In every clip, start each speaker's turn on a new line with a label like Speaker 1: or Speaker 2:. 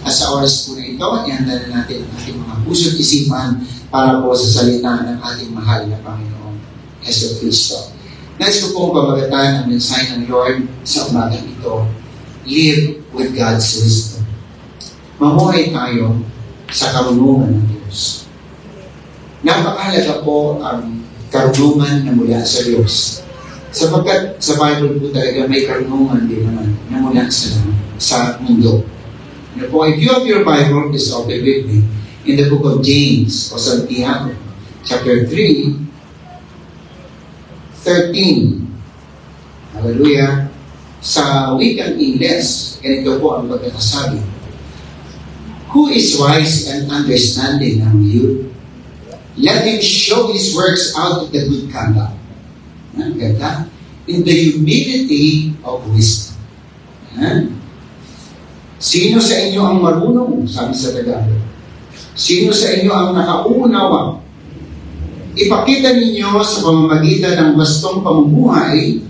Speaker 1: At sa oras po na ito, ihanda na natin ang ating mga puso't isipan para po sa salita ng ating mahal na Panginoon, Yesu Cristo. Nais ko pong pamagatan ang mensahe ng Lord sa umagang ito. Live with God's wisdom. Mamuhay tayo sa karunungan ng Diyos. Napakahalaga po ang karunungan na mula sa Diyos. Sapagkat sa Bible po talaga may karunungan din naman na mula sa mundo. Po, if you have your Bible, please open with me in the book of James o Santiago, chapter 3, 13. Hallelujah. Sa wikang Ingles, ganito po ang pagkakasabi. Who is wise and understanding among you? Let him show his works out of the good conduct. Ang ganda. In the humility of wisdom. Sino sa inyo ang marunong? Sabi sa Tagalog. Sino sa inyo ang nakaunawa? Ipakita ninyo sa pamamagitan ng wastong pamumuhay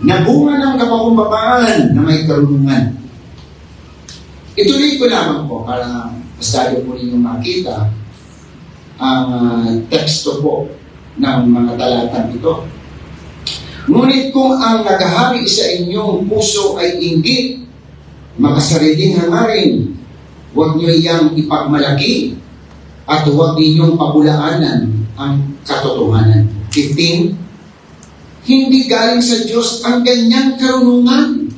Speaker 1: na bunga ng kapakumbabaan na may karunungan. Ituloy ko lamang po para mas tayo po ninyong makita ang teksto po ng mga talatang ito. Ngunit kung ang naghahari sa inyong puso ay inggit, makasariling hangarin, huwag niyo iyang ipagmalaki at huwag ninyong pabulaanan ang katotohanan. 15. Hindi galing sa Diyos ang ganyang karunungan.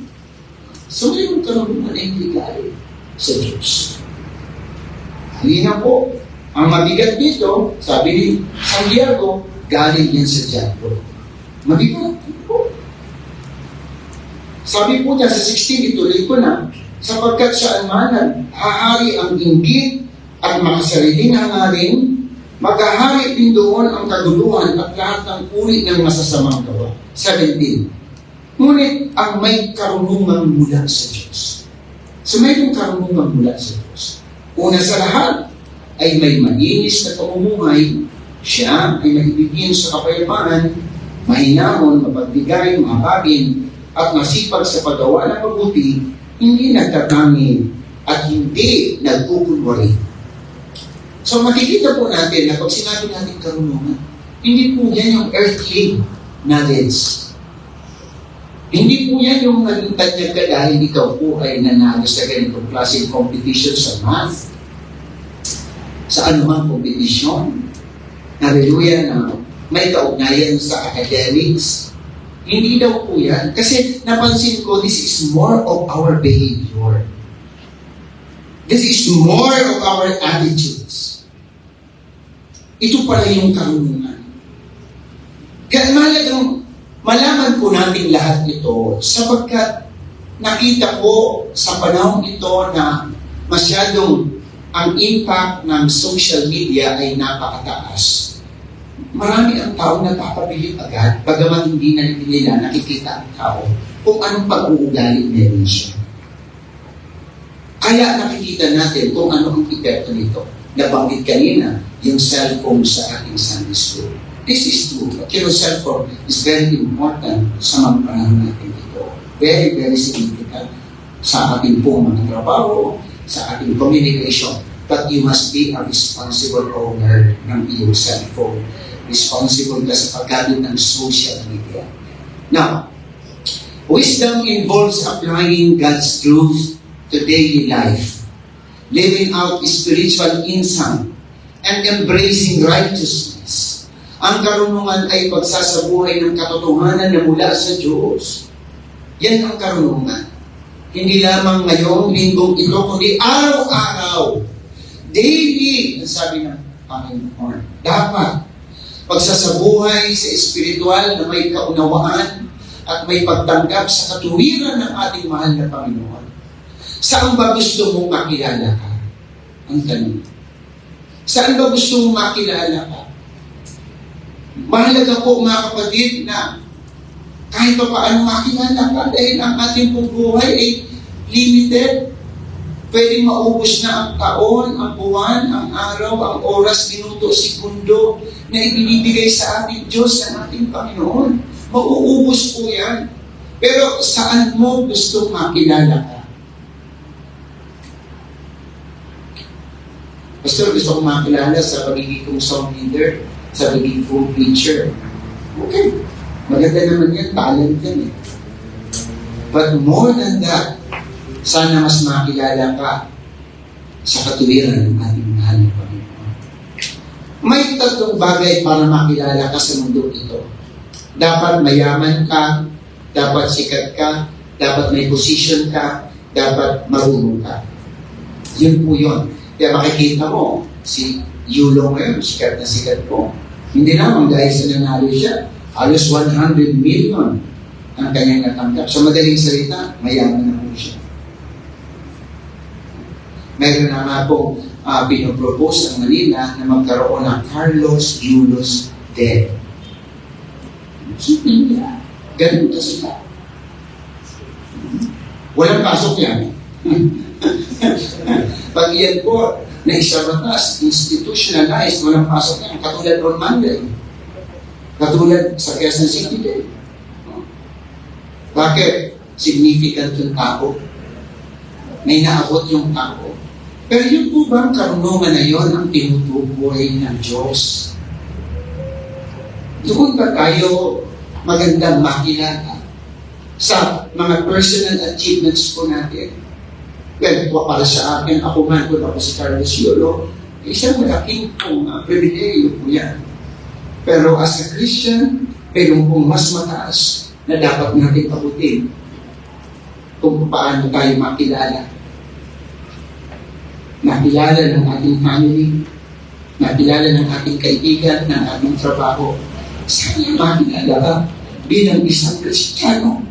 Speaker 1: So, yung karunungan ay hindi galing sa Diyos. Halina po, ang mabigat dito, sabi ni Santiago, galing yan sa diablo. Mabigat po. Sabi po niya sa 16, ituloy ko na, sapagkat saan man hahari ang inggit at makasariling hangarin, maghahari din doon ang kaguluhan at lahat ng uri ng masasamang gawa. 17. Ngunit ang may karunungan mula sa Diyos. So mayroong karunungan mula sa Diyos. Una sa lahat ay may malinis na pamumuhay, siya ay maibigin sa kapayapaan, mahinahon, mapagbigay, mahabagin, at masipag sa paggawa ng mabuti, hindi nagtatangi at hindi nagkukunwari. So makikita po natin na pag sinabi natin karunungan, hindi po yan yung earthly knowledge. Hindi po yan yung naging tanyag ka dahil ikaw po ay nanalo sa ganitong klaseng competition sa math, sa anumang competition. Hallelujah, na may kaugnayan sa academics. Hindi daw po yan. Kasi napansin ko, this is more of our behavior. This is more of our attitudes. Ito pala yung karunungan. Kaya mahalagang malaman po natin lahat ito sapagkat nakita ko sa panahon ito na masyadong ang impact ng social media ay napakataas. Marami ang tao na papabilib agad, bagamat hindi na nila nakikita ang tao kung anong pag-uugali meron siya. Kaya nakikita natin kung ano ang epekto nito. Nabanggit kanina, yung cellphone sa ating Sunday school. This is true. Pero cellphone is very important sa mga panahon natin ito. Very, very significant sa ating pong mga trabaho, sa ating communication. But you must be a responsible owner ng iyong cellphone. Responsible ka sa paggamit ng social media. Now, wisdom involves applying God's truth to daily life, living out spiritual insight, and embracing righteousness. Ang karunungan ay pagsasabuhay ng katotohanan na mula sa Diyos. Yan ang karunungan. Hindi lamang ngayong linggong ito, kundi araw-araw, daily, ang sabi ng Panginoon. Dapat pagsasabuhay sa espiritual na may kaunawaan at may pagtanggap sa katuwiran ng ating mahal na Panginoon. Saan ba gusto mong makilala ka? Ang tanong. Saan ba gusto mong makilala ka? Mahalaga po mga kapatid na kahit pa paano makilala ka dahil ang ating buhay ay limited. Pwedeng maubos na ang taon, ang buwan, ang araw, ang oras, minuto, segundo na ibinibigay sa ating Diyos, sa ating Panginoon. Mauubos po yan. Pero saan mo gusto makilala ka? Pastor, gusto ko makilala sa pagiging kong song leader, sa pagiging full preacher. Okay. Maganda naman yan, talent yan eh. But more than that, sana mas makilala ka sa katuwiran ng ating mahal na Panginoon. May tatlong bagay para makilala ka sa mundo ito. Dapat mayaman ka, dapat sikat ka, dapat may position ka, dapat marunong ka. Yun po yun. Kaya makikita mo, si Yulo ngayon, sikat na sikat po. Hindi naman dahil sa nanalo siya. Halos 100 million ang kanyang natanggap. Sa madaling salita, mayaman na po siya. Meron na nga po pinopropose ang Manila na magkaroon ng Carlos Yulos Dead. Ganun ka sila. Walang pasok yan. Pag yan po, na isabatas, institutionalized, walang pasok yan. Katulad on Monday. Katulad sa Quezon City Day. Bakit? Significant yung tao. May naabot yung tao. Pero yun po ba ang karunungan na yun ang tinutukoy ng Diyos? Doon ba tayo magandang makilala sa mga personal achievements po natin? Well, para sa akin, ako man kung ako si Carlos Yulo, isang malaking pribileyo po yan. Pero as a Christian, mayroon pong mas mataas na dapat natin pabutin kung paano tayo makilala. Nakilala ng ating family, nakilala ng ating kaibigan, ng ating trabaho. Sana makilala ka bilang isang Kristiyano.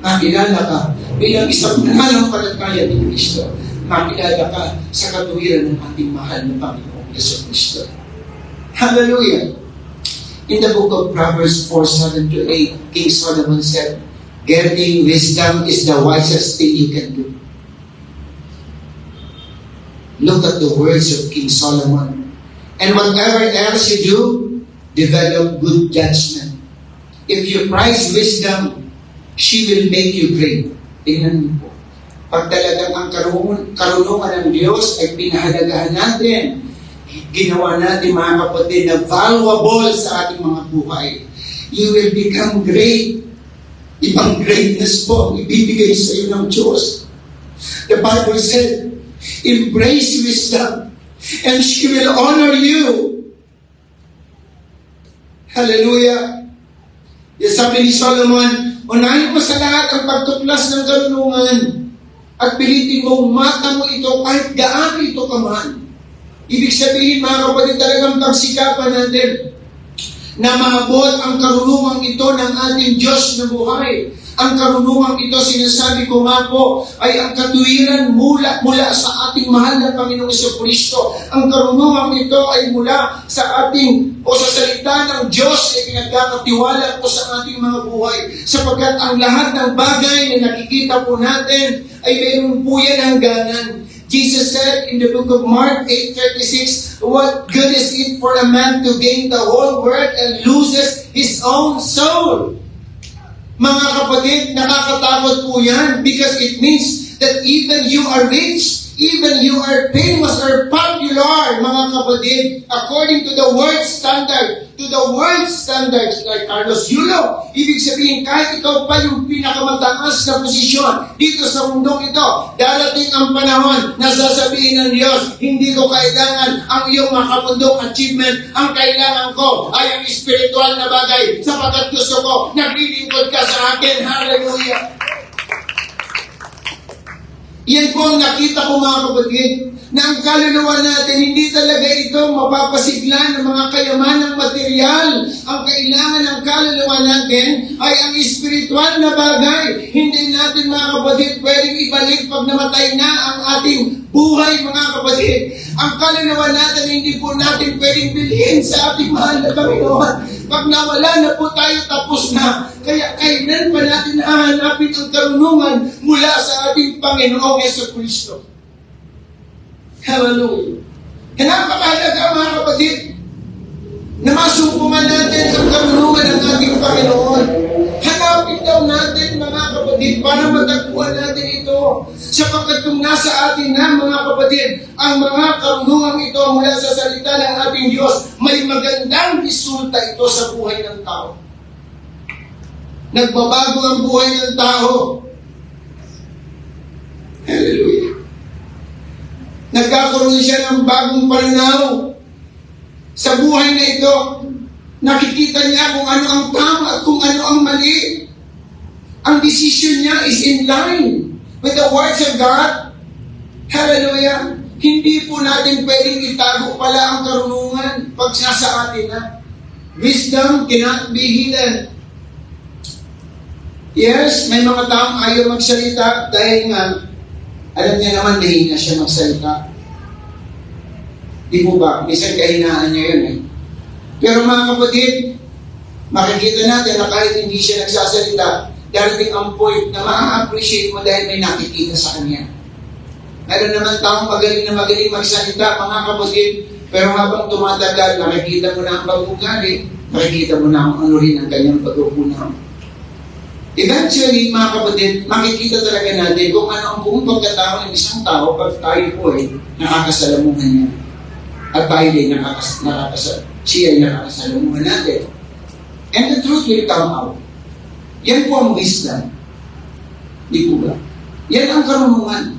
Speaker 1: Makilala ka bilang isang mananampalataya ni Kristo. Makilala ka sa katuwiran ng ating mahal na Panginoong Yesu Kristo. Hallelujah! In the book of Proverbs 4:7-8, King Solomon said, "Getting wisdom is the wisest thing you can do." Look at the words of King Solomon. And whatever else you do, develop good judgment. If you prize wisdom, she will make you great. Tingnan niyo po. Pag talagang ang karunungan ng Diyos ay pinahalagahan natin, ginawa natin mga kapatid na valuable sa ating mga buhay, you will become great. Ibang greatness po ang ibibigay sa iyo ng Diyos. The Bible said, embrace wisdom and she will honor you. Hallelujah. Yes, sabi ni Solomon, unahin mo sa lahat ang pagtuklas ng karunungan at pilitin mo mata mo ito kahit gaano ito kaman. Ibig sabihin, mga kapatid, talagang pagsikapan natin na maabot ang karunungang ito ng ating Diyos na buhay. Ang karunungang ito, sinasabi ko nga po, ay ang katuwiran mula sa ating mahal na Panginoong Jesucristo. Ang karunungang ito ay mula sa ating o sa salita ng Diyos ay pinagkakatiwala po sa ating mga buhay. Sapagkat ang lahat ng bagay na nakikita po natin ay mayroon po yan hangganan. Jesus said in the book of Mark 8:36, "What good is it for a man to gain the whole world and loses his own soul?" Mga kapatid, nakakatakot po yan because it means that even you are rich, even you are famous or popular, mga kapatid, according to the world's standards, like Carlos Yulo, ibig sabihin kahit ikaw pa yung pinakamataas na posisyon dito sa mundong ito, darating ang panahon na sasabihin ng Diyos, hindi ko kailangan ang iyong makapundong achievement, ang kailangan ko ay ang spiritual na bagay, sapagkat gusto ko, naglilingkod ka sa akin. Hallelujah! Yan po ang nakita ko, mga kapatid, na ang kaluluwa natin, hindi talaga ito mapapasigla ng mga kayamanang material. Ang kailangan ng kaluluwa natin ay ang espiritual na bagay. Hindi natin, mga kapatid, pwedeng ibalik pag namatay na ang ating buhay, mga kapatid. Ang kaluluwa natin, hindi po natin pwedeng bilhin sa ating mahal na Panginoon. Pag nawala na po tayo, tapos na. Kaya kailan pa natin hahanapin ang karunungan mula sa ating Panginoong Jesucristo? Hallelujah. Kaya napakahalaga, mga kapatid, na masumpungan natin ang karunungan ng ating Panginoon. Hanapin daw natin, mga kapatid, para matagpuan natin ito. Sapagkat kung nasa atin na, mga kapatid, ang mga karunungan ito mula sa salita ng ating Diyos, may magandang resulta ito sa buhay ng tao. Nagbabago ang buhay ng tao. Hallelujah. Nagkakaroon siya ng bagong pananaw sa buhay na ito. Nakikita niya kung ano ang tama at kung ano ang mali. Ang decision niya is in line with the words of God. Hallelujah. Hindi po natin pwedeng itago pala ang karunungan pag nasa atin na. Wisdom cannot be hidden. Yes, may mga taong ayaw magsalita dahil nga alam niya naman nahina siya magsalita. Di po ba? Minsan kahinaan niya yun eh. Pero mga kapatid, makikita natin na kahit hindi siya nagsasalita, darating ang point na ma-appreciate mo dahil may nakikita sa kanya. Meron naman taong magaling na magaling magsalita, mga kapatid, pero habang tumatagal, nakikita mo na ang pag-ugali, nakikita mo na kung ano rin ang kanyang pag-upunaw. Eventually, mga kapatid, makikita talaga natin kung ano ang buong pagkatao ng isang tao pag tayo po ay nakakasalamuhan niya. At tayo din siya ay nakakasalamuhan natin. And the truth will come out. Yan po ang wisdom. Di po ba? Yan ang karunungan.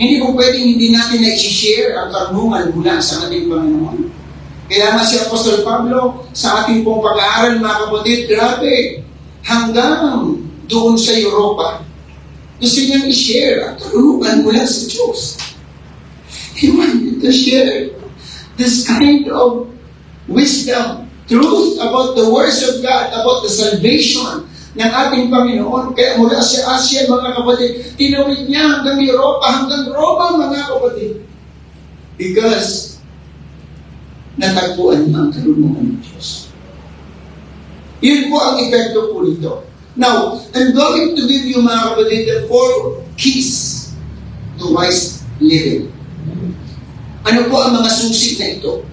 Speaker 1: Hindi po pwedeng hindi natin na-share ang karunungan mula sa ating Panginoon. Kaya nga si Apostol Pablo, sa ating pong pag-aaral, mga kapatid, grabe, hanggang doon sa Europa, gusto niyang i-share ang karunungan mula sa Diyos. He wanted to share this kind of wisdom, truth about the words of God, about the salvation ng ating Panginoon. Kaya mula sa Asia, mga kapatid, tinawid niya hanggang Europa, hanggang Roma, mga kapatid. Because natagpuan niya ang karunungan ng Diyos. Yun po ang epekto po nito. Now, I'm going to give you, mga kapatid, the 4 keys to wise living. Ano po ang mga susi na ito?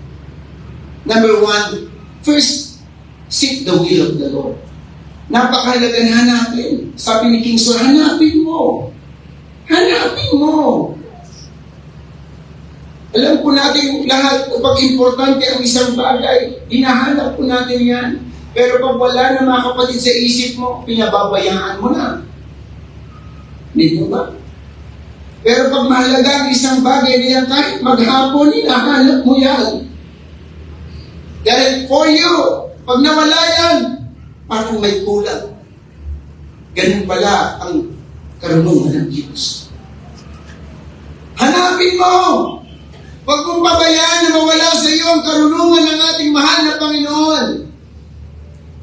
Speaker 1: Number 1, first, seek the will of the Lord. Napakahalaga na hanapin. Sabi ni King Saul, hanapin mo. Hanapin mo. Alam po natin lahat, kapag importante ang isang bagay, hinahanap po natin yan. Pero pag wala na, mga kapatid, sa isip mo, pinababayaan mo na. Hindi po ba? Pero pag mahalaga ang isang bagay na yan, kahit maghapon, hinahanap mo yan. Dahil for you, pag nawala yan, parang may kulang. Ganun pala ang karunungan ng Diyos. Hanapin mo! Huwag mong pabayaan na mawala sa iyo ang karunungan ng ating mahal na Panginoon.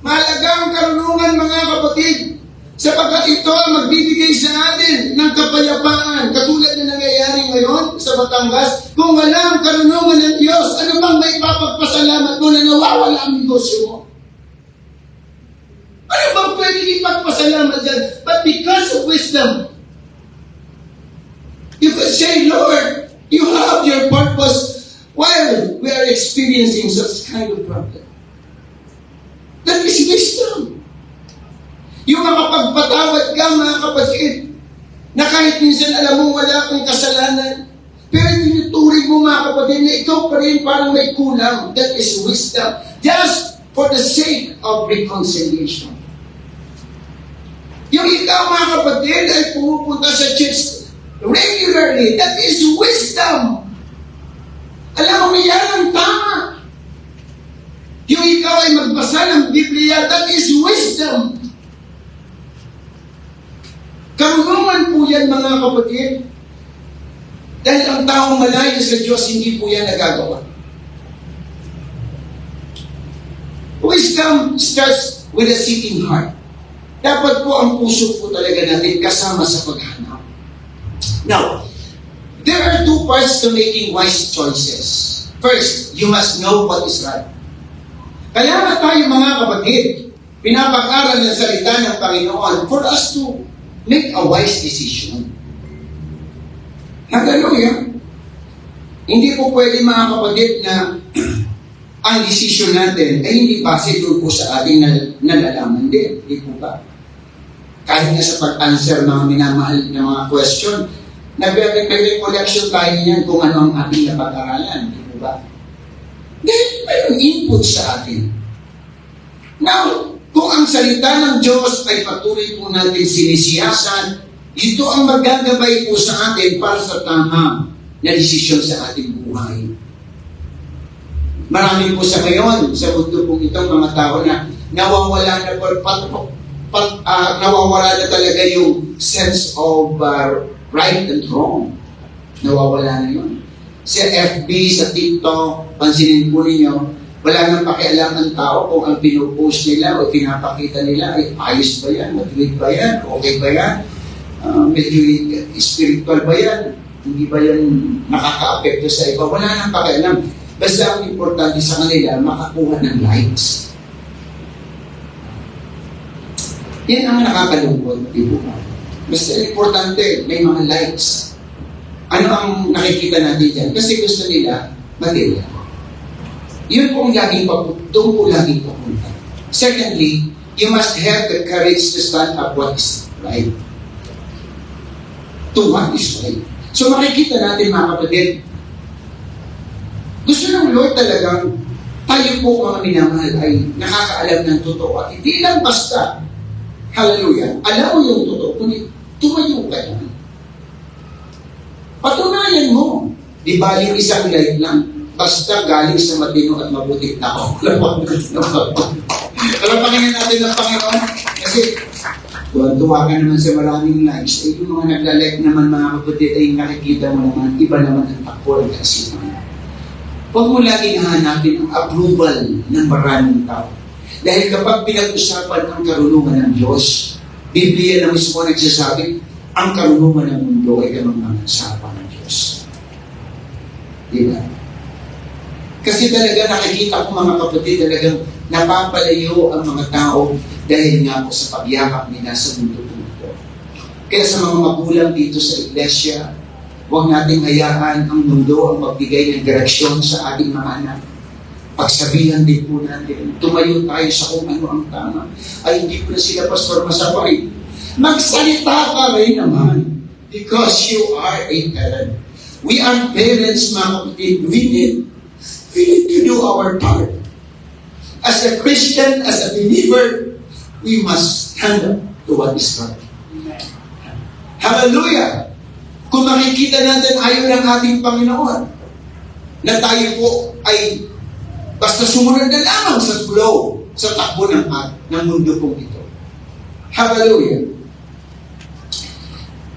Speaker 1: Mahalaga ang karunungan, mga kapatid, sapagkat ito ang magbibigay sa atin ng kapayapaan. Katulad na nangyayari ngayon sa Batangas, kung wala ang karunungan ng Diyos, ano bang may papagpasalamat mo na nawawala ang negosyo mo? Ano bang pwede ipagpasalamat dyan? But because of wisdom, you could say, Lord, you have your purpose while we are experiencing such kind of problem. That is wisdom. Yung makapagpatawad ka, mga kapatid, na kahit minsan alam mo wala kang kasalanan, pero tinuturing mo, mga kapatid, na ikaw pa rin parang may kulang. That is wisdom. Just for the sake of reconciliation. Yung ikaw, mga kapatid, ay pumupunta sa church regularly. That is wisdom. Alam mo, yan ang tama. Yung ikaw ay magbasa ng Biblia, that is wisdom. Karunungan po yan, mga kapatid. Dahil ang taong malayo sa Diyos, hindi po yan nagagawa. Wisdom starts with a seeking heart. Dapat po ang puso po talaga natin kasama sa paghanap. Now, there are 2 parts to making wise choices. First, you must know what is right. Kaya nga tayo, mga kapatid, pinapag-aral ng salita ng Panginoon for us to make a wise decision. Hallelujah. Hindi po pwede, mga kapatid, na ang decision natin ay hindi base doon po sa ating nalalaman din. Hindi po ba? Kahit nga sa pag-answer mga minamahal na mga question, Nagre-recollection tayo niyan kung ano ang ating napag-aralan. Di ba? Dahil mayroong input sa atin. Now, kung ang salita ng Diyos ay patuloy po natin sinisiyasan, ito ang magagabay po sa atin para sa tama na desisyon sa ating buhay. Marami po sa ngayon, sa mundo pong itong mga tao na nawawala na talaga yung sense of right and wrong. Nawawala na yun. Sa FB, sa TikTok, pansinin po ninyo, wala nang pakialam ng tao kung ang pinupost nila o pinapakita nila ay ayos ba yan, matuwid ba yan, okay ba yan, medyo spiritual ba yan, hindi ba yan nakaka-apekto sa iba, wala nang pakialam. Basta ang importante sa kanila, makakuha ng likes. Yan ang nakakalungkot, di ba? Basta importante, may mga likes. Ano ang nakikita natin dyan? Kasi gusto nila, material. Yun po ang laging papunta. Doon po laging papunta. Secondly, you must have the courage to stand up what is right. To what is right. So makikita natin mga kapatid, gusto ng Lord talagang tayo po mga minamahal ay nakakaalam ng totoo at hindi lang basta, hallelujah, alam mo yung totoo, kundi tumayo ka yan. Patunayan mo. Di baling isang light lang, basta galing sa matino at mabuting tao. Kalapangin natin ng Panginoon. Kasi, tuwa ka naman sa maraming likes. Eh, yung mga naglalike naman mga kapatid ay nakikita mo naman, iba naman ang takbo ng kasiman. Huwag mo laging hahanapin ang approval ng maraming tao. Dahil kapag pinag-usapan ang karunungan ng Diyos, Biblia na mismo nagsasabi, ang karunungan ng mundo ay kamangmangansapa ng Diyos. Diba? Kasi talaga nakikita ko mga kapatid, talagang napapalayo ang mga tao dahil nga po sa pagyakap nila sa mundo ito. Kaya sa mga magulang dito sa iglesia, huwag nating hayaan ang mundo ang magbigay ng direksyon sa ating mga anak. Pagsabihan din po natin, tumayo tayo sa kung ano ang tama. Ay hindi po na sila pastor masabay. Magsalita ka rin naman because you are a parent. We are parents, mga kapatid. We need to do our part. As a Christian, as a believer, we must stand up to what is right. Hallelujah! Kung makikita natin ayaw ng ating Panginoon na tayo po ay basta sumunod na lamang sa flow, sa takbo ng mundo pong ito. Hallelujah!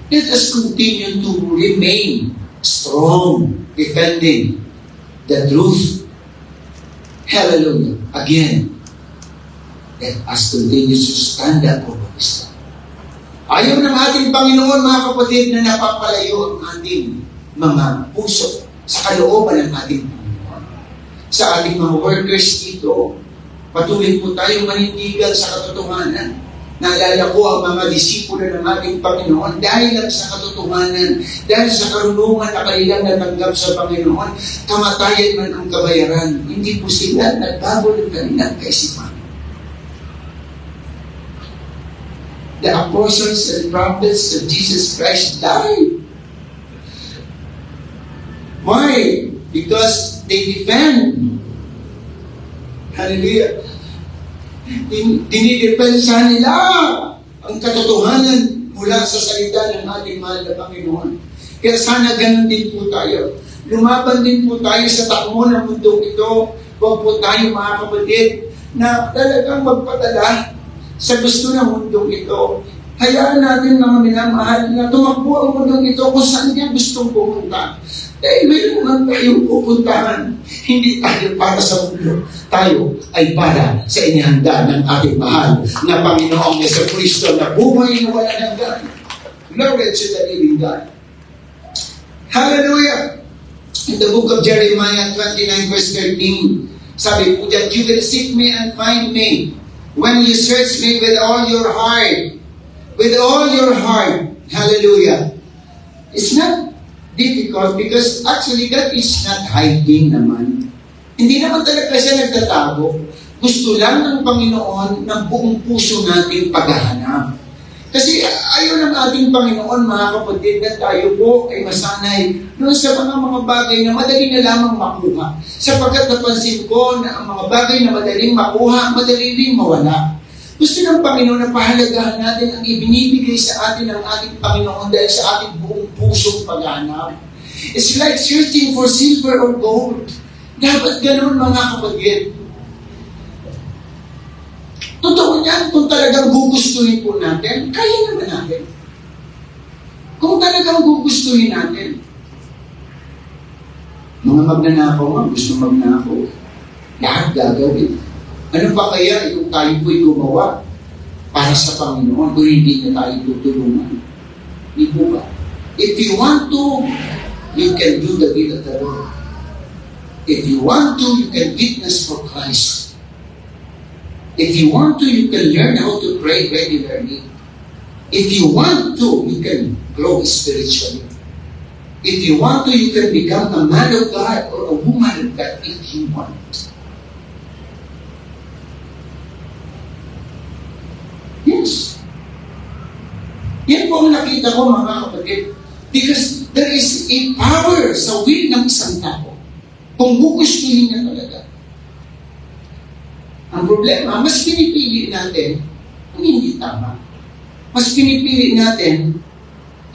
Speaker 1: Let us continue to remain strong, defending the truth. Hallelujah! Again, let us continue to stand up for what is right. Ayaw ng ating Panginoon, mga kapatid, na napapalayo ang ating mga puso sa kalooban ng ating Panginoon. Sa ating mga workers dito, patuloy po tayong manindigan sa katotohanan. Naalala ko ang mga disipulo ng ating Panginoon dahil lang sa katotohanan, dahil sa karunungan na kanilang natanggap sa Panginoon, kamatayan man ang kabayaran. Hindi po sila nagbago ng kanilang kaisipan. The apostles and prophets of Jesus Christ died. Why? Because they defend. Hallelujah. Dinidepensa nila ang katotohanan mula sa salita ng ating mahal na Panginoon. Kaya sana ganun din po tayo. Lumaban din po tayo sa takbo ng mundong ito. Huwag po tayo mga kapatid na talagang magpadala sa gusto ng mundong ito. Hayaan natin mga minamahal na tumakbo ang mundong ito kung saan niya gustong pumunta. Dahil mayroon naman tayong pupuntahan. Hindi tayo para sa mundo. Tayo ay para sa inihanda ng ating mahal na Panginoong Jesucristo na buhay na wala hanggan. Glory to the living God. Hallelujah! In the book of Jeremiah 29 verse 13, sabi po dyan, you will seek me and find me when you search me with all your heart. With all your heart. Hallelujah. It's not difficult because actually God is not hiding naman. Hindi naman talaga siya nagtatago. Gusto lang ng Panginoon ng buong puso natin paghahanap. Kasi ayaw ng ating Panginoon, mga kapatid, na tayo po ay masanay doon sa mga bagay na madali na lamang makuha. Sapagkat napansin ko na ang mga bagay na madaling makuha, madali rin mawala. Gusto ng Panginoon na pahalagahan natin ang ibinibigay sa atin ng ating Panginoon dahil sa ating buong pusong paghanap. It's like searching for silver or gold. Dapat ganoon, mga kapatid. Totoo niyan, kung talagang gugustuhin po natin, kaya naman natin. Kung talagang gugustuhin natin. Mga magnanakaw nga, gusto magnakaw. Lahat gagawin. Ano pa kaya yung tayo po'y gumawa para sa Panginoon kung hindi na tayo tutulungan? Hindi po ba? If you want to, you can do the will of the Lord. If you want to, you can witness for Christ. If you want to, you can learn how to pray regularly. If you want to, you can grow spiritually. If you want to, you can become a man of God or a woman of God if you want. Yes. Yan po ang nakita ko, mga kapatid. Because there is a power sa will ng isang tao. Kung gugustuhin niya talaga. Ang problema, mas pinipili natin ang hindi tama. Mas pinipili natin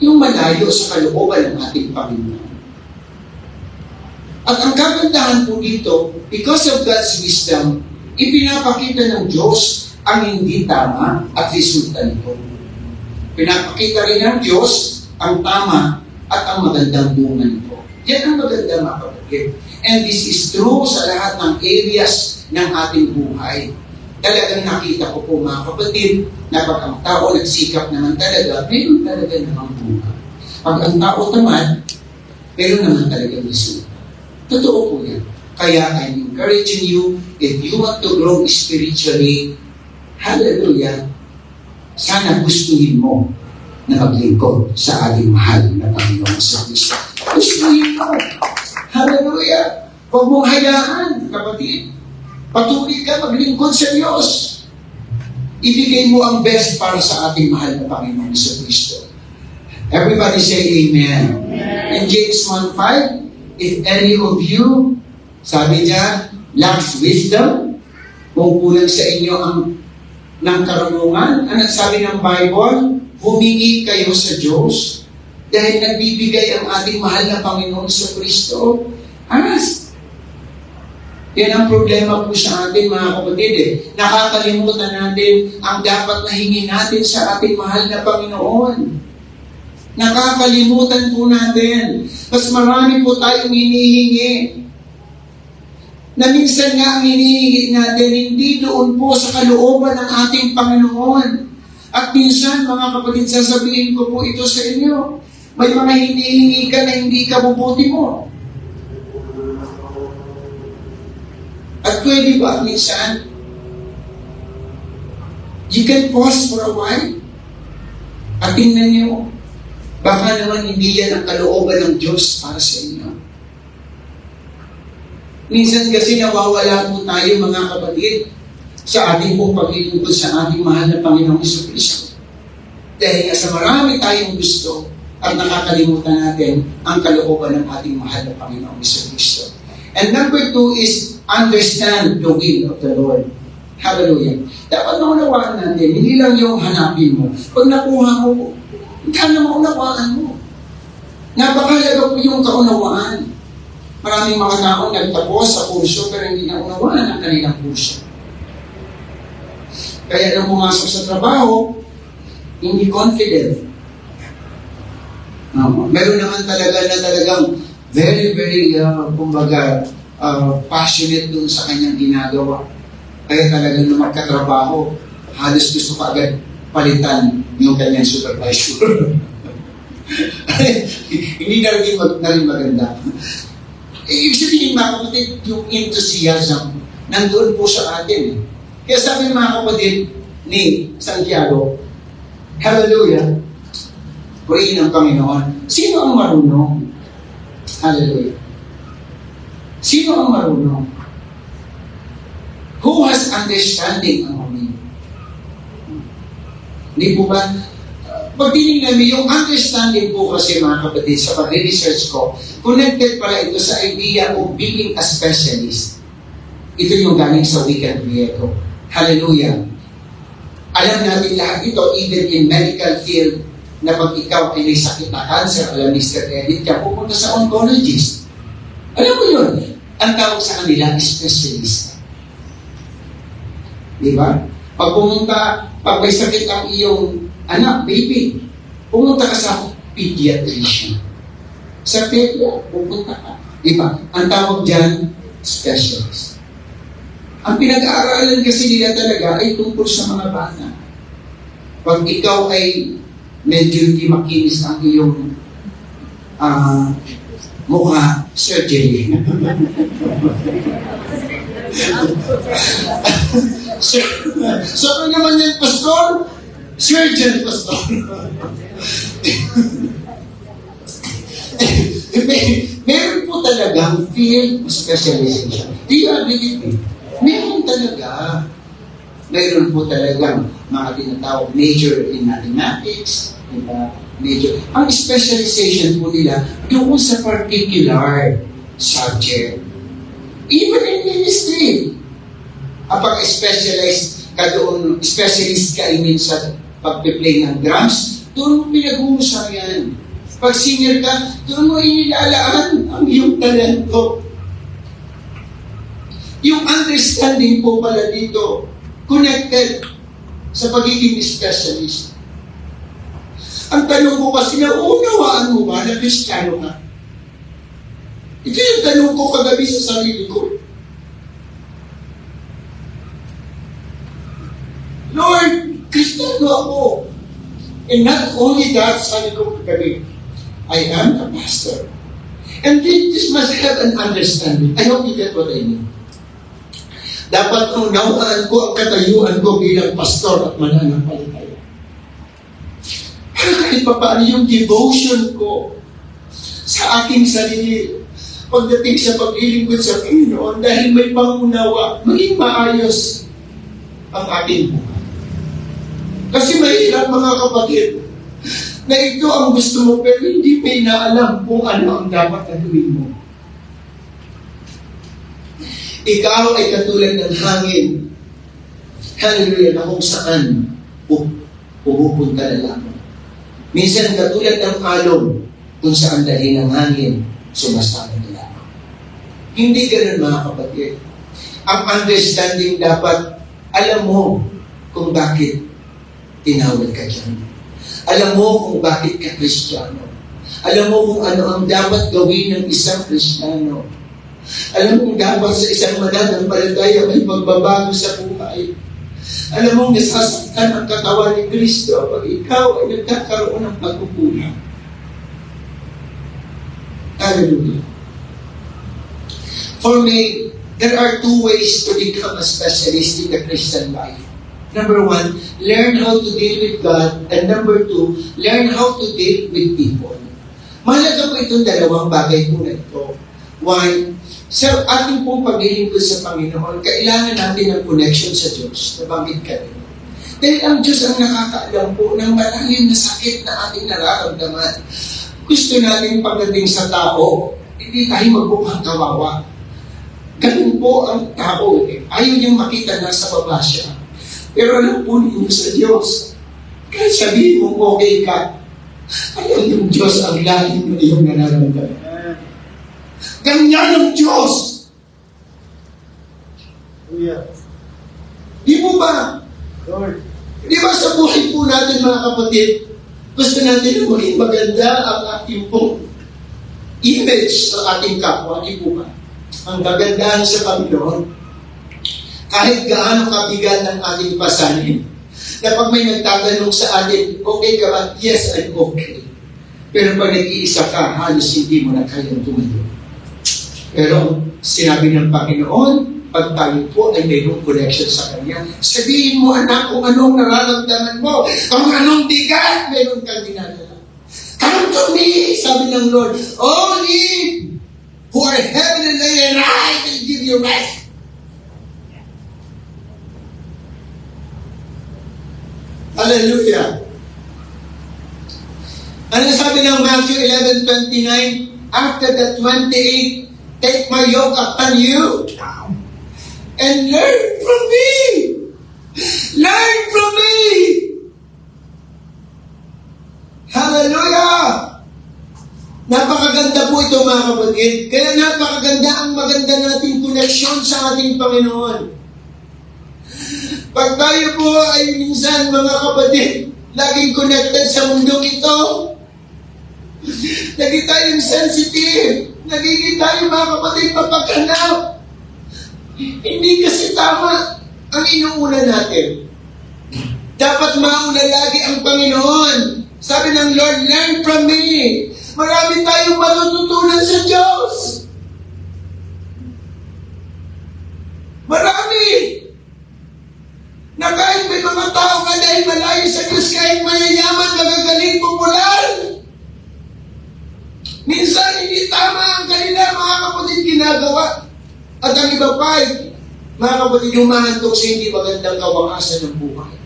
Speaker 1: yung malayo sa kalooban ng ating Panginoon. At ang kagandahan po dito, because of God's wisdom, ipinapakita ng Diyos ang hindi tama at resulta nito. Pinapakita rin ng Diyos ang tama at ang magandang bunga nito. Yan ang maganda, mga kapatid. And this is true sa lahat ng areas ng ating buhay. Talagang nakita ko po, mga kapatid, na pag ang tao nagsikap naman talaga, meron talaga namang bunga. Pag ang tao tamad, meron naman talaga resulta. Totoo po yan. Kaya I'm encouraging you, if you want to grow spiritually, hallelujah, sana gustuhin mo na maglingkod sa ating mahal na Panginoon sa Kristo. Gustuhin mo. Hallelujah. Huwag mong hayaan, kapatid. Patuloy ka maglingkod sa Diyos. Ibigay mo ang best para sa ating mahal na Panginoon sa Kristo. Everybody say Amen. In James 1:5, if any of you, sabi niya, lacks wisdom, kung kulang sa inyo ang ng karunungan, ang sabi ng Bible, humingi kayo sa Diyos dahil nagbibigay ang ating mahal na Panginoon sa Kristo. Ask. Yan ang problema po sa atin, mga kapatid. Nakakalimutan natin ang dapat na hingin natin sa ating mahal na Panginoon. Nakakalimutan po natin. Mas marami po tayong hinihingi. Na minsan nga ang hinihingi natin, hindi doon po sa kalooban ng ating Panginoon. At minsan, mga kapatid, sasabihin ko po ito sa inyo. May mga hinihingi ka na hindi ka bubuti mo. At pwede ba minsan, you can pause for a while at tingnan nyo, baka naman hindi yan ang kalooban ng Diyos para sa inyo. Minsan kasi nawawala po tayo, mga kapatid, sa ating pong paglilingkod sa ating mahal na Panginoong Kristo. Dahil nga sa marami tayong gusto at nakakalimutan natin ang kalooban ng ating mahal na Panginoong Kristo. And number 2 is understand the will of the Lord. Hallelujah. Dapat maunawaan natin, hindi lang yung hanapin mo. Pag nakuha mo, sana maunawaan mo. Napakalaga po yung kaunawaan. Maraming mga tao nagtapos sa kurso pero hindi naunawaan ang kanilang kurso. Kaya nang pumasok sa trabaho, hindi confident. Meron naman talaga na talagang very, kumbaga, passionate dun sa kanyang ginagawa. Kaya talagang na magkatrabaho, halos gusto ka agad palitan yung kanyang supervisor. Hindi na rin maganda. Ibig sabihin, mga kapatid, yung enthusiasm nandoon po sa atin. Kaya sabi ng mga kapatid ni Santiago, hallelujah, purihin ang Panginoon. Sino ang marunong? Hallelujah. Sino ang marunong? Who has understanding among you? Hindi po ba? Pag tinignan mo, yung understanding po kasi mga kapatid, sa pag-research ko, connected pala ito sa idea of being a specialist. Ito yung galing sa wikang Griego. Hallelujah. Alam natin lahat ito, even in medical field, na pag ikaw ay may sakit na cancer, alam Mr. Edit ka, pupunta sa oncologist. Alam mo yun, ang tawag sa kanila, specialist. Di ba? Pag may sakit ang iyong anak, baby, pumunta ka sa pediatrician. Sa pedia, pupunta ka. Di ba? Ang tawag dyan, specialist. Ang pinag-aaralan kasi nila talaga ay tungkol sa mga bata. Pag ikaw ay medyo hindi makinis ang iyong mukha, surgery. So, ano naman yan, pastor? Surgeon, pastor. Meron po talagang field specialization. Di you agree with me? Meron talaga. Meron po talagang mga tinatawag major in mathematics, diba? Major. Ang specialization po nila doon sa particular subject. Even in ministry. Kapag specialized ka doon, specialist ka sa pag-play ng drums, doon mo pinag-uusap yan. Pag senior ka, doon mo inilalaan ang iyong talento. Yung understanding po pala dito, connected sa pagiging specialist. Ang tanong ko kasi, naunawaan mo ba na Kristiyano ka? Ito yung tanong ko kagabi sa sarili ko. Lord, Kristiyano ako. And not only that, sabi ko kagabi, I am a pastor. And this must have an understanding. I hope you get what I mean. Dapat unawaan ko ang katayuan ko bilang pastor at mananampalataya. Pero kahit pa paano yung devotion ko sa aking sarili pagdating sa paglilingkod sa Panginoon dahil may pangunawa, maging maayos ang ating buhay. Kasi mahirap mga kapatid na ito ang gusto mo pero hindi mo inaalam kung ano ang dapat na gawin mo. Ikaw ay katulad ng hangin. Hallelujah, na kung saan pumupunta na lamang. Minsan katulad ng alon kung saan dali ng hangin, sumasama na lamang. Hindi ganun mga kapatid. Ang understanding dapat, alam mo kung bakit tinawag ka dyan. Alam mo kung bakit ka Kristiyano. Alam mo kung ano ang dapat gawin ng isang Kristiyano. Alam mong dapat sa isang mananampalataya may magbabago sa buhay. Alam mong nasasaktan ang katawan ni Kristo pag ikaw ay nagkakaroon ng pagkukulang. Hallelujah. For me, there are two ways to become a specialist in the Christian life. Number one, learn how to deal with God. And number two, learn how to deal with people. Mahalaga po itong dalawang bagay po na ito. Why? Sa ating pong paglilingkod sa Panginoon, kailangan natin ng connection sa Diyos. Nabanggit ka rin. Dahil ang Diyos ang nakakaalam po ng malalim na sakit na ating nararamdaman. Gusto natin pagdating sa tao, hindi tayo magbukhang kawawa. Ganun po ang tao. Ayaw niyang makita na sa baba siya. Pero alam po ninyo sa Diyos, kahit sabihin mo okay ka, alam yung Diyos ang lalim na iyong nararamdaman. Ganyan ang Diyos.
Speaker 2: Yeah.
Speaker 1: Di mo ba?
Speaker 2: Lord.
Speaker 1: Di ba sa buhay po natin mga kapatid, gusto natin na maging maganda ang ating pong image sa ating kapwa. Di po ba? Ang gagandahan sa Panginoon, kahit gaano kabigat ang ating pasanin, na pag may nagtatanong sa atin, okay ka ba? Yes, I'm okay. Pero pag nag-iisa ka, halos hindi mo na kayang tumayo. Pero sinabi ng Panginoon, pag tayo po ay mayroong connection sa Kanya, sabihin mo anak kung anong nararamdaman mo, kung anong bigat mayroon kang dinadala. Come to me, sabi ng Lord, all ye who are heavy and laden, I will give you rest. Hallelujah. Ano sabi ng Matthew 11:29? After the 28, take my yoke upon you and learn from me. Learn from me. Hallelujah! Napakaganda po ito mga kapatid. Kaya napakaganda ang maganda nating koneksyon sa ating Panginoon. Pag tayo po ay minsan mga kapatid, laging connected sa mundong ito, naging tayong sensitive, nagiging tayo mga kapatid mapaghanap. Hindi kasi tama ang inuuna natin. Dapat mauna lagi ang Panginoon. Sabi ng Lord, learn from me. Marami tayong matututunan sa Diyos. Marami. Na kahit may mga tao ka dahil malayo sa Diyos, kahit mayayaman, magagaling, popular. Minsan, hindi tama ang kanila mga kapatid ginagawa. At ang iba pa, mga kapatid, humahantok sa hindi magandang kawakasan ng buhay.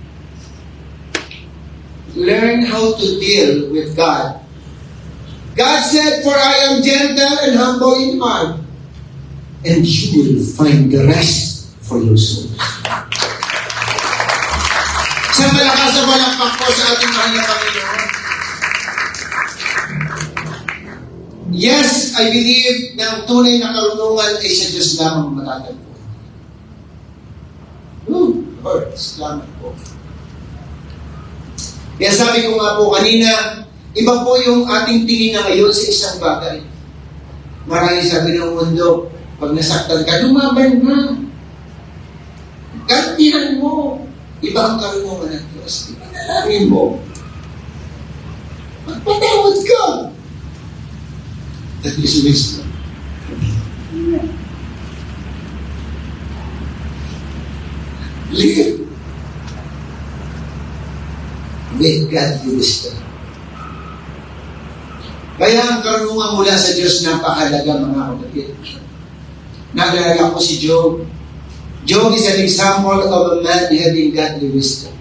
Speaker 1: Learn how to deal with God. God said, for I am gentle and humble in heart, and you will find the rest for your souls. Sa malakas na palakpak po sa ating mahal na Panginoon. Yes, I believe na ang tunay na karunungan ay sa Diyos lamang matatagpo. Lord, salamat po. Kaya sabi ko nga po kanina, iba po yung ating tingin na ngayon sa isang bagay. Marami sabi ng mundo, pag nasaktan ka, lumaban na. Gantihan mo. Iba ang karunungan ng Diyos. Ipanalangin mo. Magpatawad ka. That is wisdom. Live with godly wisdom. Kaya ang karunungan mula sa Diyos napakahalaga mga kapatid. Naalala ko si Job. Job is an example of a man having godly wisdom.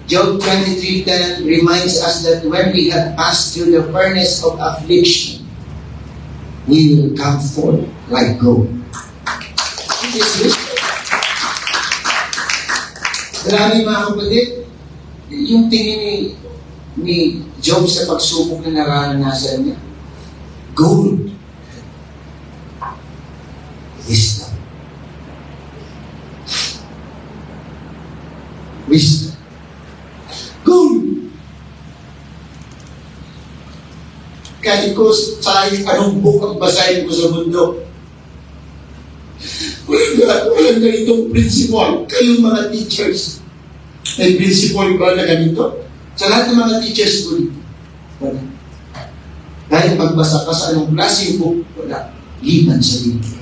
Speaker 1: Job 23:10 reminds us that when we have passed through the furnace of affliction, we will come forth like gold. This is wisdom. Marami mga kapatid, yung tingin ni Job sa pagsubok na naranasan niya, gold. Wisdom. Wisdom. Gold. Kahit ko sa anong book ang basahin ko sa mundo, walang ganitong principle. Kayong mga teachers, may principle ba na ganito? Sa lahat ng mga teachers ko dito, wala. Dahil pagbasa ka sa anong klaseng book, wala. Liman sa libro.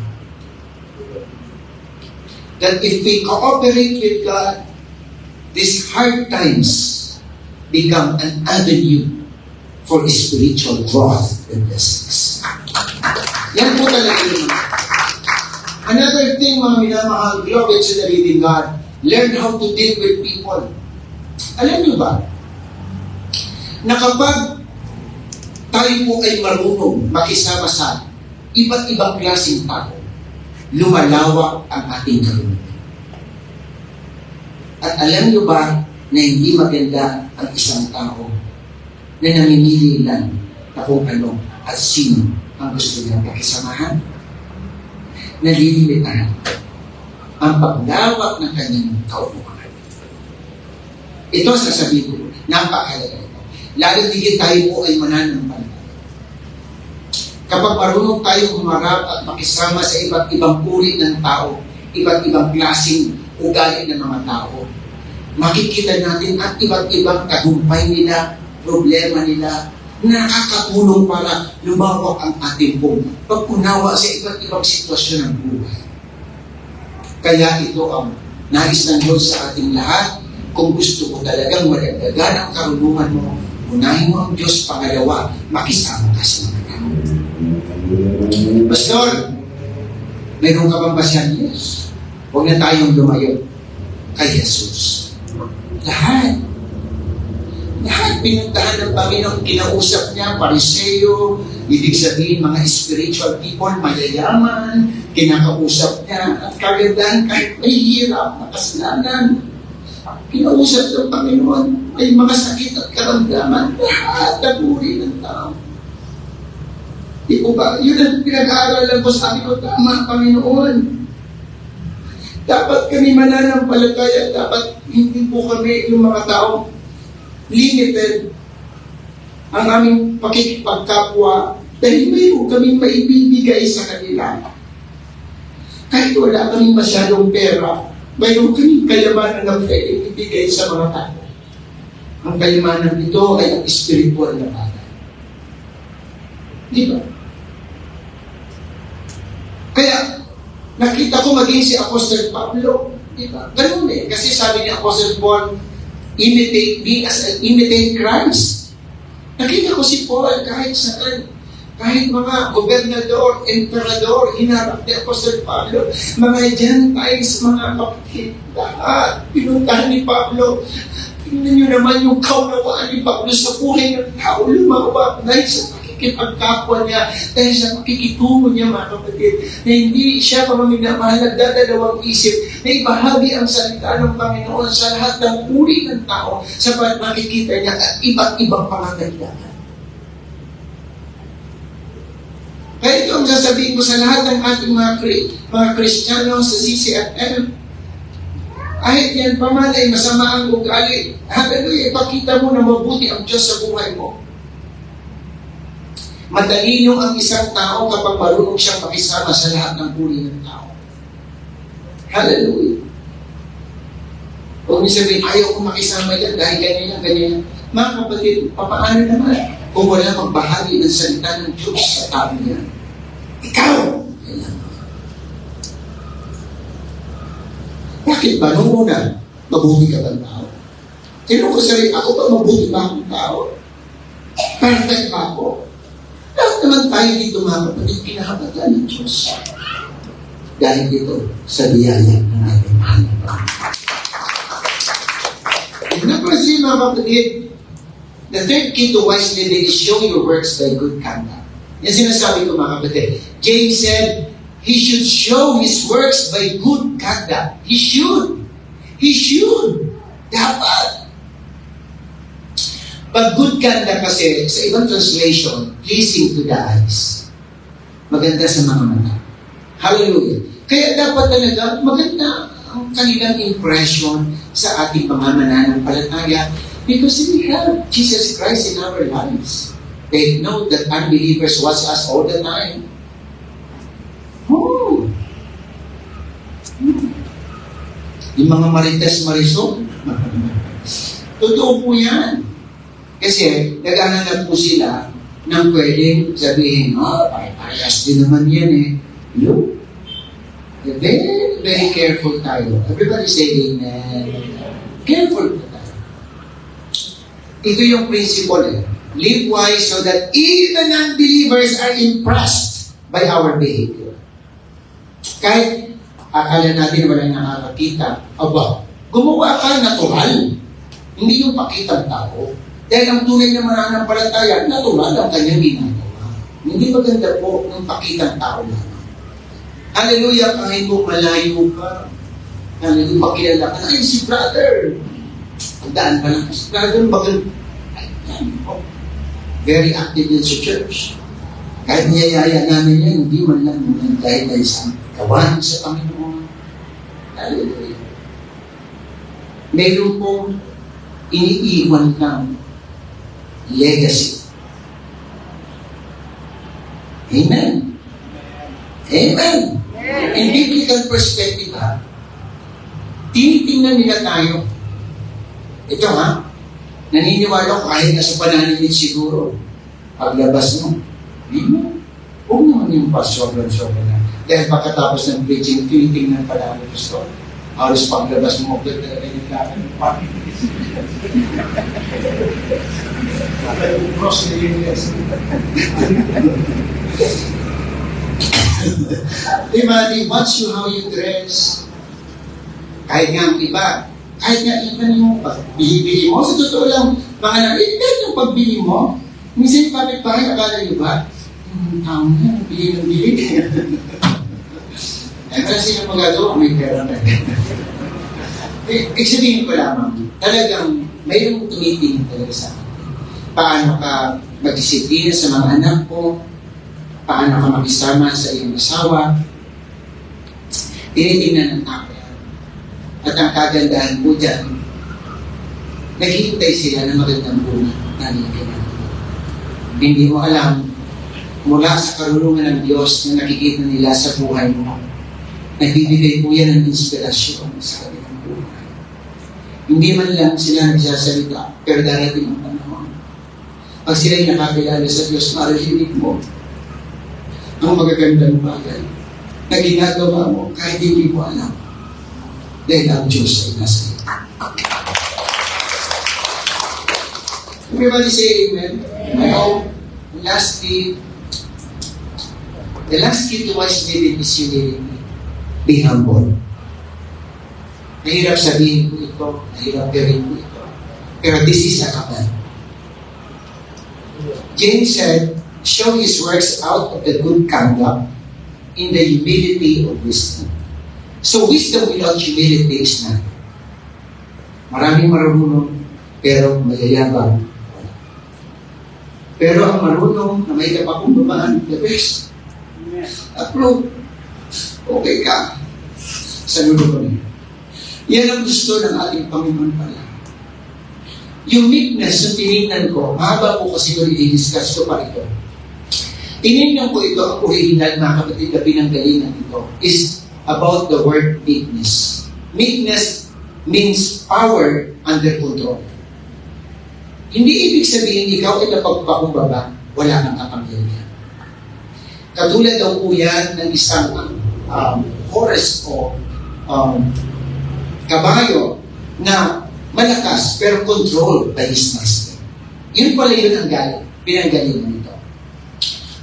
Speaker 1: That if we cooperate with God, these hard times become an avenue for spiritual growth and blessings. Yan po talaga yun. Another thing, mga minamahal, glory to the living God, learn how to deal with people. Alam niyo ba, na kapag tayo po ay marunong makisama sa iba't ibang klaseng tao, lumalawak ang ating karunungan. At alam niyo ba na hindi maganda ang isang tao na namimili lang na kung ano at sino ang gusto niyang pakisamahan? Nalilimitahan ang paglawak ng kanyang kaunukan. Ito sasabihin ko, napakahalaga ito. Lalo digit tayo po ay mananampalataya. Kapag marunong tayo humarap at makisama sa iba't ibang uri ng tao, iba't ibang klaseng ugali ng mga tao, makikita natin at iba't ibang tagumpay nila, problema nila, nakakatulong para lumawak ang ating pag-unawa sa iba't ibang sitwasyon ng buhay. Kaya ito ang nais ng Diyos sa ating lahat. Kung gusto ko talagang madagdagan ang karunungan mo, unahin mo ang Diyos, pangalawa, makisama ka sa mga tao. Pastor, mayroon ka bang basyan? Yes. Huwag na tayong lumayo kay Jesus. Lahat. Lahat pinuntahan ng Panginoon, kinausap niya, Pariseo, ibig sabihin mga spiritual people, mayayaman, kinakausap niya, at kagandahan kahit may hirap na kasalanan. Kinausap ng Panginoon, may mga sakit at karamdaman, lahat na uri ng tao. Di po ba? Yun ang pinag-aaralan ko, sabi ko, tama, Panginoon. Dapat kami mananampalataya, dapat hindi po kami yung mga tao limited ang aming pakikipagkapwa dahil mayroon kaming maibibigay sa kanila. Kahit wala kaming masyadong pera, mayroon kaming kayamanan na pwedeng ibigay sa mga tao. Ang kayamanan nito ay ang spiritual na bagay. Di ba? Kaya, nakita ko maging si Apostle Pablo. Di ba? Ganun eh. Kasi sabi ni Apostle Paul, imitate me as I imitate Christ. Nakita ko si Paul kahit saan. Kahit mga gobernador, emperador, hinarap ni Apostle Pablo, mga Gentiles, mga kapatid, lahat, pinuntahan ni Pablo. Tingnan nyo naman yung kaunawaan ni Pablo sa buhay ng tao, lumawak dahil sa pakikipagkapwa niya, dahil sa pakikitungo niya, mga kapatid, na hindi siya mga minamahal, nagdadalawang isip, na ibahagi ang salita ng Panginoon sa lahat ng uri ng tao, sapat makikita niya at iba't ibang pangangailangan. Kaya ito ang sasabihin ko sa lahat ng ating mga Kristiyano sa CCFM. Kahit yan paman ay masama ang ugali, hallelujah, ipakita mo na mabuti ang Diyos sa buhay mo. Matalino ang isang tao kapag marunong siyang makisama sa lahat ng uri ng tao. Hallelujah. Huwag niyo sabihin, ayaw kong makisama yan dahil ganyan. Mga kapatid, papaano naman kung wala magbahagi ng salita ng Diyos sa tao niya? Ikaw! Bakit ba? Nung una, mabuti ka bang tao? Tinong ko sarili, ako ba mabuti ba akong tao? Perfect ba ako? Lahat naman tayo dito mga kapatid, kinahangatan ng Diyos. Dahil dito, sa biyaya ng ating mahal na Panginoon. Number 3 mga kapatid, the third key to wise living is show your works by good conduct. Yan sinasabi ko mga kapatid. James said, he should show his works by good conduct. He should. He should. Dapat. Pag good conduct kasi, sa ibang translation, pleasing to the eyes. Maganda sa mga mata. Hallelujah. Kaya dapat talaga maganda ang kanilang impression sa ating mga mananampalataya because we have Jesus Christ in our lives. They know that unbelievers watch us all the time. Oh. Yung mga Marites Marisol, totoo po yan. Kasi naghahanap po sila ng pwedeng sabihin, parehas din naman yan eh. Look, very, very careful tayo. Everybody say amen. Careful po tayo. Ito yung principle eh. Live wise so that even non-believers are impressed by our behavior. Kahit akala natin walang nakakakita, gumawa ka natural. Hindi yung pakitang tao. Dahil ang tunay na mananampalataya, natural ang kanyang ginagawa. Hindi maganda po ng pakitang tao lang. Hallelujah, kahit po malayo ka. Hallelujah, pakilala ka na, ay si brother. Pagdaan pa lang, si brother, very active din sa church. Kahit niyayaya namin yan, hindi man lang naman dahil na isang kawan sa Panginoon. Hallelujah. Meron pong iniiwan ng legacy. Amen. Amen. In biblical perspective, tinitingnan nila tayo. Ito naniniwala ko kahit na sa pananimig siguro, paglabas mo, huwag naman yung sobrang na. Dahil pagkatapos ng preaching, tinitingnan pala ang pastor. Halos paglabas mo, talaga yung lakan ng panginoon. Cross the universe. Diba, they watch you how you dress. Kahit nga ang iba, kahit nga even yung bihibili mo, sa totoo lang, Mga kahit yung pagbili mo, minsan yung kapit-bahay, akala nyo ba? Tao na, bili ng bili. Eh, kasi yung magagawa, may pera na. Sabihin ko lamang, talagang mayroong tumitingin talaga sa akin. Paano ka magdisiplina sa mga anak ko, paano ka makisama sa iyong asawa, tinitingnan ng tao. At ang kagandahan po dyan, naghihintay sila ng magandang bunga na nilagyan. Hindi mo alam, mula sa karunungan ng Diyos na nakikita nila sa buhay mo, nagbibigay po yan ng inspirasyon sa kanilang buhay. Hindi man lang sila nagsasalita, pero darating ang panahon. Pag sila'y nakakilala sa Diyos, maririnig mo ang magagandang bagay na ginagawa mo kahit hindi mo alam. Dahil ang Diyos ay nasa iyo. Everybody say amen. Now, lastly, the last key to wise living is humility. Be humble. Nahirap sabihin ko ito, nahirap gawin ko ito. Pero this is a command. James said, show his works out of the good conduct in the humility of wisdom. So wisdom without humility is not. Maraming marunong, pero mayayabang. Pero ang marunong na may kapakumbabaan, the best. Approve. Okay ka. Sa lulo ko niya. Yan ang gusto ng ating Panginoon pala. Yung meekness, yung tinignan ko, mahaba po kasi ko i-discuss ko pa ito. Tinignan ko ito, ang original, mga kapatid, na pinanggalingan ito, is about the word meekness. Meekness means power under control. Hindi ibig sabihin ikaw ay napagpakumbaba, wala kang kapangyarihan. Katulad daw po yan ng isang horse o kabayo na malakas pero controlled by his master. Yun pala yun ang pinanggalingan nito.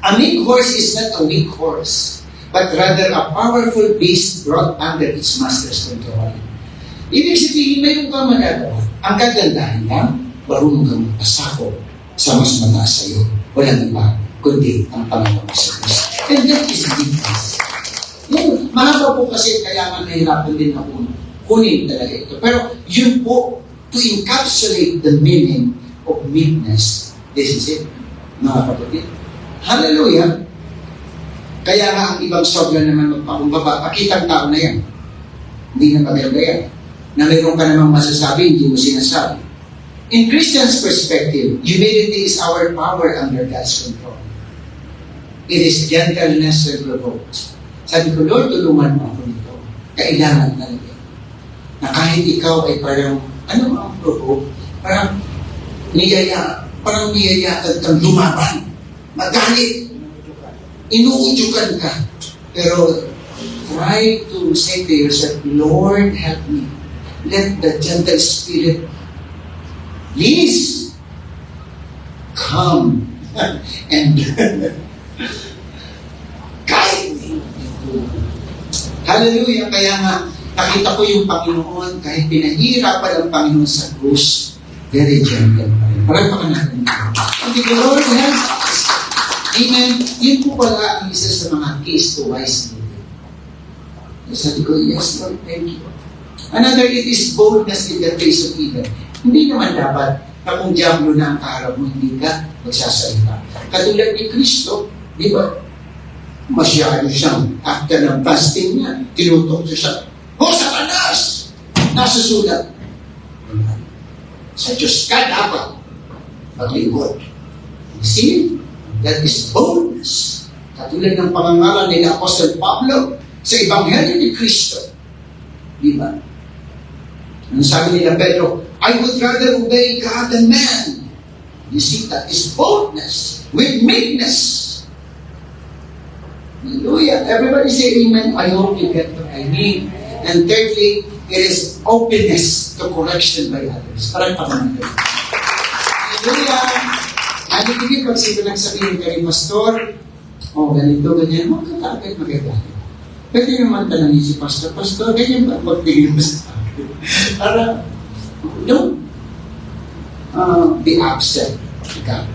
Speaker 1: A meek horse is not a weak horse, but rather a powerful beast brought under its master's control. Ibig sabihin, mayroon kang magagawa. Ang kagandahan lang, marunong kang magpasako sa mas mataas sa iyo. Walang iba, kundi ang Panginoon sa Diyos. And that is weakness. Yung mahaba po kasi kaya nga nahirapan din ako kunin talaga ito. Pero yun po, to encapsulate the meaning of meekness, this is it, mga kapatid. Hallelujah! Kaya nga ang ibang sobra naman magpakumbaba, pakitang tao na yan. Hindi na maganda yan. Na mayroon ka namang masasabi, hindi mo sinasabi. In Christian's perspective, humility is our power under God's control. It is gentleness and provoked. Sabi ko, Lord, tulungan mo ako nito. Kailangan talaga. Na kahit ikaw ay parang, ano ang provoke? Parang niyayakad kang lumaban. Magalit. Inuudyukan ka. Pero try to say to yourself, Lord, help me. Let the gentle spirit please come and guide me. Hallelujah. Kaya nga, nakita ko yung Panginoon, kahit pinahirapan ang Panginoon sa krus, very gentle pa rin. Palagpakan natin. Hindi ko, Lord, help us. Amen. Yun po pala ang isa sa mga keys to wise living. Sabi ko, yes, Lord, thank you. Another, it is boldness in the face of evil. Hindi naman dapat na kung diablo na ang kaharap mo, hindi ka magsasalita. Katulad ni Kristo, di ba? Masyado siyang, after ng fasting niya, tinutok siya. Satanas! Nasusulat. Sa Diyos ka dapat maglingkod. See? That is boldness. Katulad ng pangangaral ni Apostle Pablo sa Ebanghelyo ni Kristo. Di ba? Ano sabi nila Pedro? I would rather obey God than man. You see, that is boldness with meekness. Hallelujah. Everybody say amen. I hope you get what I mean. And thirdly, it is openness to correction by others. Parang pamanagal. Hallelujah. Ano hindi pag sino lang sabihin kay Pastor, ganito, ganyan, magkakagay, magkakagay. Pwede naman tanongin si Pastor, ganyan ba? Magtingin mo sa akin. Para, no. be absent of God.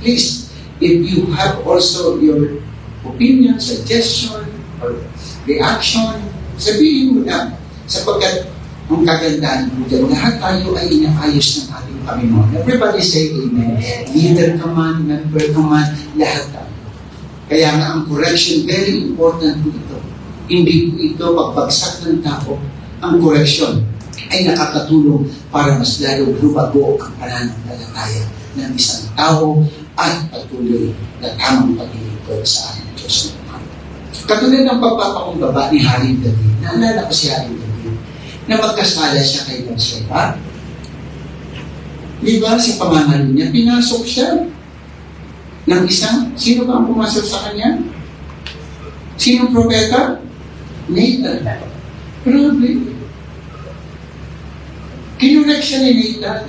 Speaker 1: Please, if you have also your opinion, suggestion, or reaction, sabihin mo na, sapagkat ang kagandahan mo dyan, lahat tayo ay inaayos ng ating Panginoon. Everybody say amen. Leader ka man, member ka man, lahat tayo. Kaya nga ang correction, very important po ito. Hindi po ito pagbagsak ng tao. Ang correction ay nakakatulong para mas lalo lumago ang pananampalataya ng isang tao at patuloy na tamang paglilingkod sa ating Diyos. Katulad ng pagpapakumbaba ni Haring David, naalala ko si Haring David, na magkasala siya kay Bathsheba. Di ba, sa pamangalo niya, pinasok siya ng isang, sino ba ang pumasok sa kanya? Sinong propeta? Nathan. Grabe. Kinurek siya ni Nathan.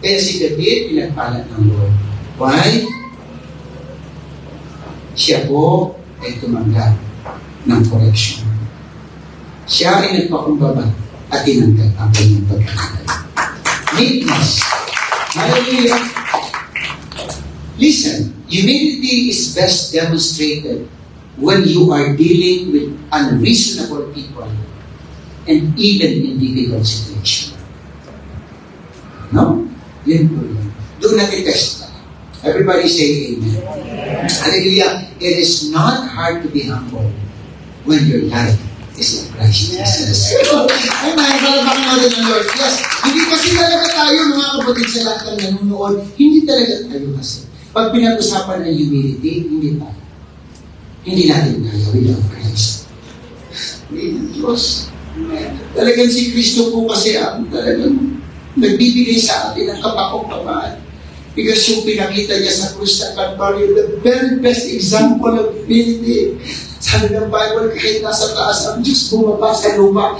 Speaker 1: Kaya si David, pinagpalat ng Lord. Why? Siya po ay tumanggap ng correction. Siya ay nagpakumbaba at tinanggap ang kanyang pagkakamali. Meekness. Hallelujah. Listen, humility is best demonstrated when you are dealing with unreasonable people and even in difficult situations. No? Yun po yun. Doon natin test na. Everybody say amen. Hallelujah. It is not hard to be humble when your life is like Christ Jesus. Ay, mahal natin ng Lord. Yes, hindi kasi talaga tayo, mga kapatid sa lahat ng nanonood, hindi talaga tayo kasi. Pag pinag-usapan ng humility, hindi tayo. Hindi natin kaya without Christ. Diyos. Talagang si Kristo po kasi ang talagang nagbibigay sa atin ng kapakupabaan. Because yung pinakita niya sa krus ng Calvary, the very best example of humility. Sabi ng Bible, kahit nasa taas ang Diyos bumaba sa lupa,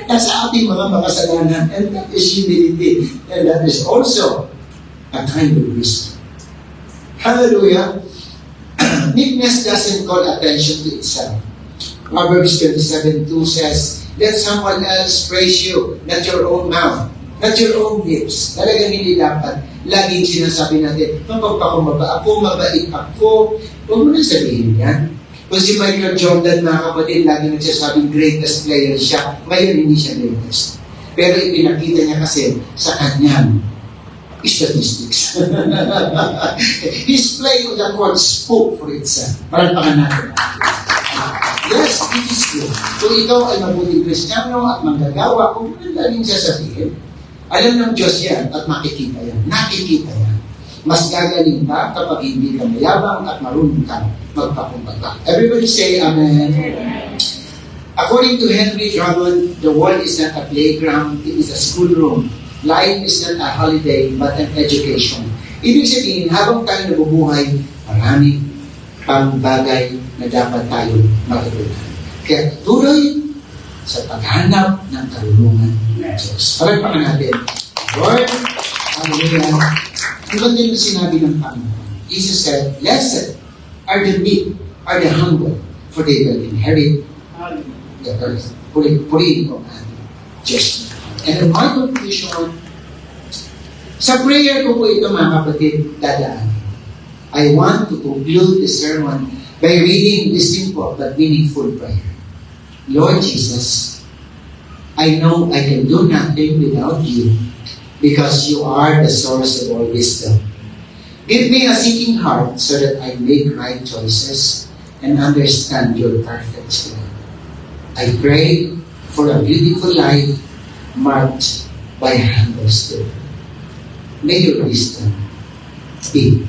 Speaker 1: nasa ating mga makasalanan. And that is humility. And that is also a kind of wisdom. Hallelujah. Meekness doesn't call attention to itself. Proverbs 27:2 says, let someone else praise you, not your own mouth, not your own lips. Talagang hindi dapat laging sinasabi natin, magpapakumbaba ako, mabait ako. Huwag mo na sabihin yan. Kung si Michael Jordan, mga kapatid, lagi nagsasabing greatest player siya, ngayon hindi siya greatest. Pero ipinakita niya kasi sa kanyang statistics. His play on the court spoke for itself. Palagpakan natin. Yes, it is good. Kung ikaw ay mabuting Kristiyano at manggagawa, kung ano laging sasabihin, alam ng Diyos yan at makikita yan. Nakikita yan. Mas gagaling ka kapag hindi ka mayabang at marunong ka magpakumbaba. Everybody say amen. According to Henry Drummond, the world is not a playground, it is a schoolroom. Life is not a holiday, but an education. Ibig sabihin, habang tayo nabubuhay, marami pang bagay na dapat tayo matutunan. Kaya tuloy sa paghanap ng karunungan ng Diyos. Palagpakan natin. Lord, hallelujah. Ito din ang sinabi ng Panginoon. Jesus said, blessed are the meek, are the humble, for they will inherit the earth. Purihin ko ang Diyos. And in my conclusion, sa prayer ko po ito, mga kapatid, dadaan. I want to conclude the sermon by reading this simple but meaningful prayer. Lord Jesus, I know I can do nothing without you because you are the source of all wisdom. Give me a seeking heart so that I make right choices and understand your perfect will. I pray for a beautiful life marked by humble spirit. May your wisdom be